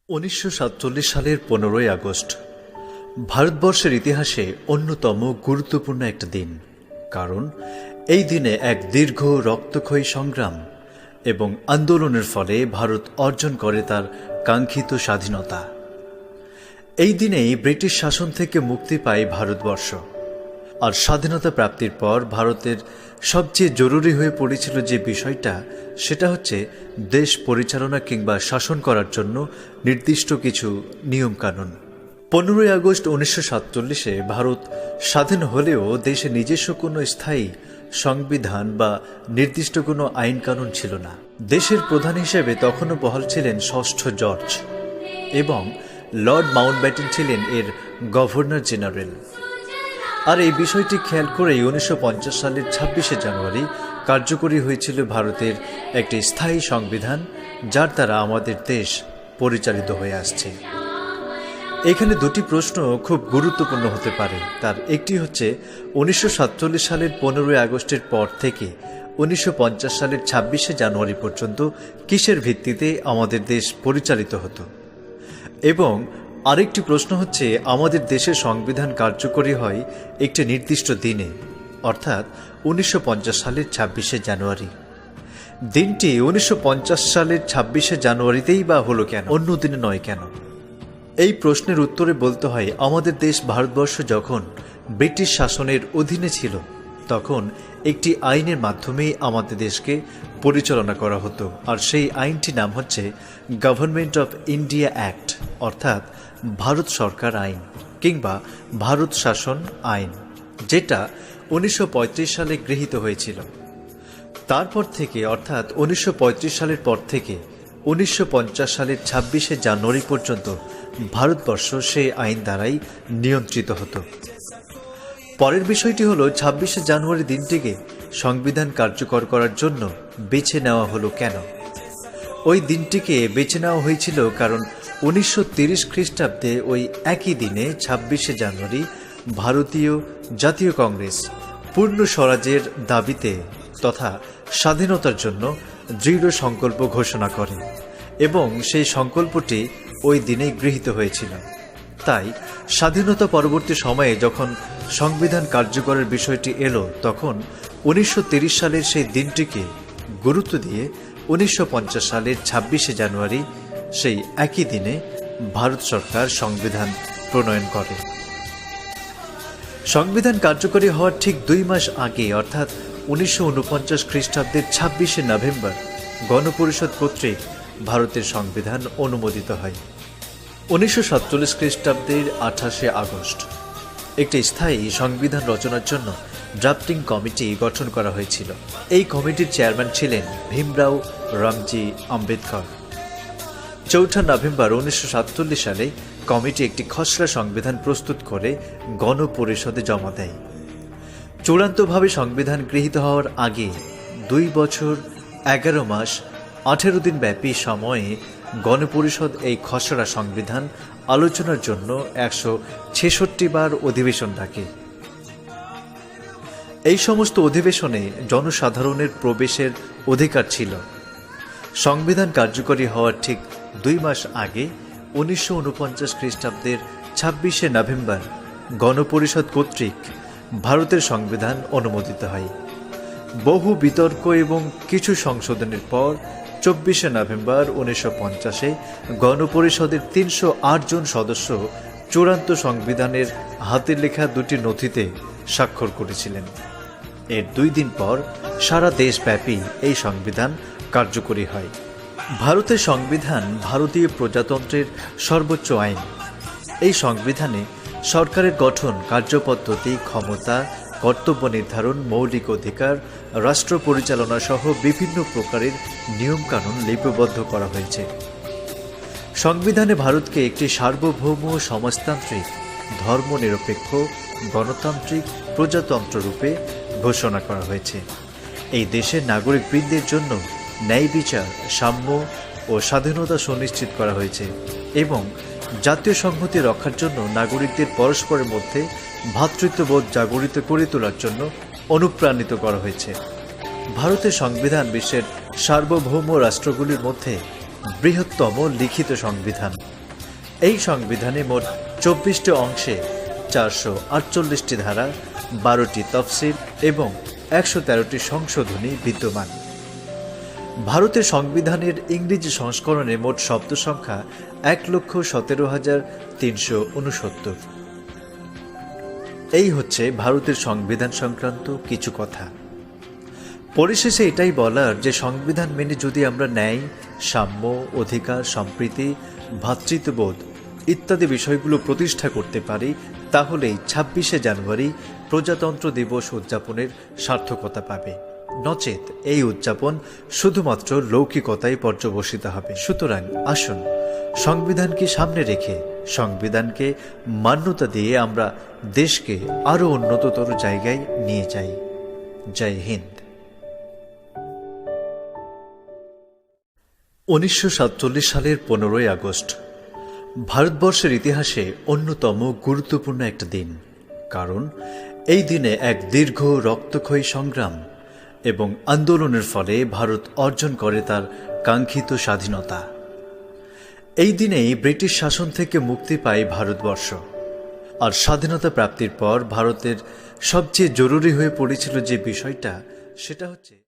1947 সালের 15ই আগস্ট ভারতবর্ষের ইতিহাসে অন্যতম গুরুত্বপূর্ণ একটা দিন। কারণ এই দিনে এক দীর্ঘ রক্তক্ষয়ী সংগ্রাম এবং আন্দোলনের ফলে ভারত অর্জন করে তার কাঙ্ক্ষিত স্বাধীনতা। এই দিনেই ব্রিটিশ শাসন থেকে মুক্তি পায় ভারতবর্ষ। আর স্বাধীনতা প্রাপ্তির পর ভারতের সবচেয়ে জরুরি হয়ে পড়েছিল যে বিষয়টা, সেটা হচ্ছে দেশ পরিচালনা কিংবা শাসন করার জন্য নির্দিষ্ট কিছু নিয়মকানুন। 15ই আগস্ট 1947-এ ভারত স্বাধীন হলেও দেশে নিজস্ব কোনো স্থায়ী সংবিধান বা নির্দিষ্ট কোনো আইন কানুন ছিল না। দেশের প্রধান হিসেবে তখনও বহাল ছিলেন ষষ্ঠ জর্জ এবং লর্ড মাউন্টব্যাটেন ছিলেন এর গভর্নর জেনারেল। আর এই বিষয়টি খেয়াল করেই 1950 সালের 26শে জানুয়ারি কার্যকরী হয়েছিল ভারতের একটি স্থায়ী সংবিধান, যার দ্বারা আমাদের দেশ পরিচালিত হয়ে আসছে। এখানে দুটি প্রশ্ন খুব গুরুত্বপূর্ণ হতে পারে। তার একটি হচ্ছে 1947 সালের 15ই আগস্টের পর থেকে 1950 সালের 26শে জানুয়ারি পর্যন্ত কিসের ভিত্তিতে আমাদের দেশ পরিচালিত হতো, এবং আরেকটি প্রশ্ন হচ্ছে আমাদের দেশের সংবিধান কার্যকরী হয় একটি নির্দিষ্ট দিনে, অর্থাৎ 1950 সালের 26শে জানুয়ারি। দিনটি 1950 সালের 26শে জানুয়ারিতেই বা হলো কেন, অন্য দিনে নয় কেন? এই প্রশ্নের উত্তরে বলতে হয়, আমাদের দেশ ভারতবর্ষ যখন ব্রিটিশ শাসনের অধীনে ছিল তখন একটি আইনের মাধ্যমেই আমাদের দেশকে পরিচালনা করা হতো। আর সেই আইনটির নাম হচ্ছে গভর্নমেন্ট অফ ইন্ডিয়া অ্যাক্ট, অর্থাৎ ভারত সরকার আইন কিংবা ভারত শাসন আইন, যেটা 1935 সালে গৃহীত হয়েছিল। তারপর থেকে, অর্থাৎ 1935 সালের পর থেকে 1950 সালের 26শে জানুয়ারি পর্যন্ত ভারতবর্ষ সেই আইন দ্বারাই নিয়ন্ত্রিত হতো। পরের বিষয়টি হলো 26শে জানুয়ারি দিনটিকে সংবিধান কার্যকর করার জন্য বেছে নেওয়া হলো কেন? ওই দিনটিকে বেছে নেওয়া হয়েছিল কারণ 1930 খ্রিস্টাব্দে ওই একই দিনে 26শে জানুয়ারি ভারতীয় জাতীয় কংগ্রেস পূর্ণ স্বরাজের দাবিতে তথা স্বাধীনতার জন্য দৃঢ় সংকল্প ঘোষণা করে এবং সেই সংকল্পটি ওই দিনেই গৃহীত হয়েছিল। তাই স্বাধীনতা পরবর্তী সময়ে যখন সংবিধান কার্যকরের বিষয়টি এলো, তখন 1930 সালের সেই দিনটিকে গুরুত্ব দিয়ে 1950 সালের 26শে জানুয়ারি সেই একই দিনে ভারত সরকার সংবিধান প্রণয়ন করে। সংবিধান কার্যকরী হওয়ার ঠিক 2 মাস আগে, অর্থাৎ 1949 খ্রিস্টাব্দের 26শে নভেম্বর গণপরিষদ কর্তৃক ভারতের সংবিধান অনুমোদিত হয়। 1947 খ্রিস্টাব্দের 28শে আগস্ট একটি স্থায়ী সংবিধান রচনার জন্য ড্রাফটিং কমিটি গঠন করা হয়েছিল। এই কমিটির চেয়ারম্যান ছিলেন ভীমরাও রামজি আম্বেদকর। 4 নভেম্বর 1947 সালে কমিটি একটি খসড়া সংবিধান প্রস্তুত করে গণপরিষদে জমা দেয়। চূড়ান্তভাবে সংবিধান গৃহীত হওয়ার আগে 2 বছর 11 মাস 18 দিন ব্যাপী সময়ে গণপরিষদ এই খসড়া সংবিধান আলোচনার জন্য 166 বার অধিবেশন ডাকে। এই সমস্ত অধিবেশনে জনসাধারণের প্রবেশের অধিকার ছিল। সংবিধান কার্যকরী হওয়ার ঠিক 2 মাস আগে 1949 খ্রিস্টাব্দের 26শে নভেম্বর গণপরিষদ কর্তৃক ভারতের সংবিধান অনুমোদিত হয়। বহু বিতর্ক এবং কিছু সংশোধনের পর 24শে নভেম্বর 1950-এ গণপরিষদের 308 জন সদস্য চূড়ান্ত সংবিধানের হাতে লেখা 2টি নথিতে স্বাক্ষর করেছিলেন। এর 2 দিন পর সারা দেশব্যাপী এই সংবিধান কার্যকরী হয়। ভারতের সংবিধান ভারতীয় প্রজাতন্ত্রের সর্বোচ্চ আইন। এই সংবিধানে সরকারের গঠন, কার্যপদ্ধতি, ক্ষমতা, কর্তব্য নির্ধারণ, মৌলিক অধিকার, রাষ্ট্র পরিচালনা সহ বিভিন্ন প্রকারের নিয়মকানুন লিপিবদ্ধ করা হয়েছে। সংবিধানে ভারতকে একটি সার্বভৌম সমাজতান্ত্রিক, ধর্মনিরপেক্ষ, গণতান্ত্রিক প্রজাতন্ত্র রূপে ঘোষণা করা হয়েছে। এই দেশের নাগরিকবৃন্দের জন্য ন্যায় বিচার, সাম্য ও স্বাধীনতা সুনিশ্চিত করা হয়েছে এবং জাতীয় সংহতি রক্ষার জন্য নাগরিকদের পরস্পরের মধ্যে ভ্রাতৃত্ববোধ জাগরিত করে তোলার জন্য অনুপ্রাণিত করা হয়েছে। ভারতের সংবিধান বিশ্বের সার্বভৌম রাষ্ট্রগুলির মধ্যে বৃহত্তম লিখিত সংবিধান। এই সংবিধানে মোট 24টি অংশে 448টি ধারা, 12টি তফসিল এবং 113টি সংশোধনী বিদ্যমান। ভারতের সংবিধানের ইংরেজি সংস্করণে মোট শব্দ সংখ্যা 1,17,369। এই হচ্ছে ভারতের সংবিধান সংক্রান্ত কিছু কথা। পরিশেষে এটাই বলার যে সংবিধান মেনে যদি আমরা ন্যায়, সাম্য, অধিকার, সম্প্রীতি, ভ্রাতৃত্ববোধ ইত্যাদি বিষয়গুলো প্রতিষ্ঠা করতে পারি, তাহলেই 26শে জানুয়ারি প্রজাতন্ত্র দিবস উদযাপনের সার্থকতা পাবে। নচেত এই উদযাপন শুধুমাত্র লৌকিকতায় পর্যবসিত হবে। সুতরাং আসুন সংবিধানকে সামনে রেখে, সংবিধানকে মান্যতা দিয়ে আমরা দেশকে আরও উন্নততর জায়গায় নিয়ে যাই। জয় হিন্দ। 1947 সালের 15ই আগস্ট ভারতবর্ষের ইতিহাসে অন্যতম গুরুত্বপূর্ণ একটা দিন, কারণ এই দিনে এক দীর্ঘ রক্তক্ষয়ী সংগ্রাম এবং আন্দোলনের ফলে ভারত অর্জন করে তার কাঙ্ক্ষিত স্বাধীনতা। এই দিনেই ব্রিটিশ শাসন থেকে মুক্তি পায় ভারতবর্ষ। আর স্বাধীনতা প্রাপ্তির পর ভারতের সবচেয়ে জরুরি হয়ে পড়েছিল যে বিষয়টা, সেটা হচ্ছে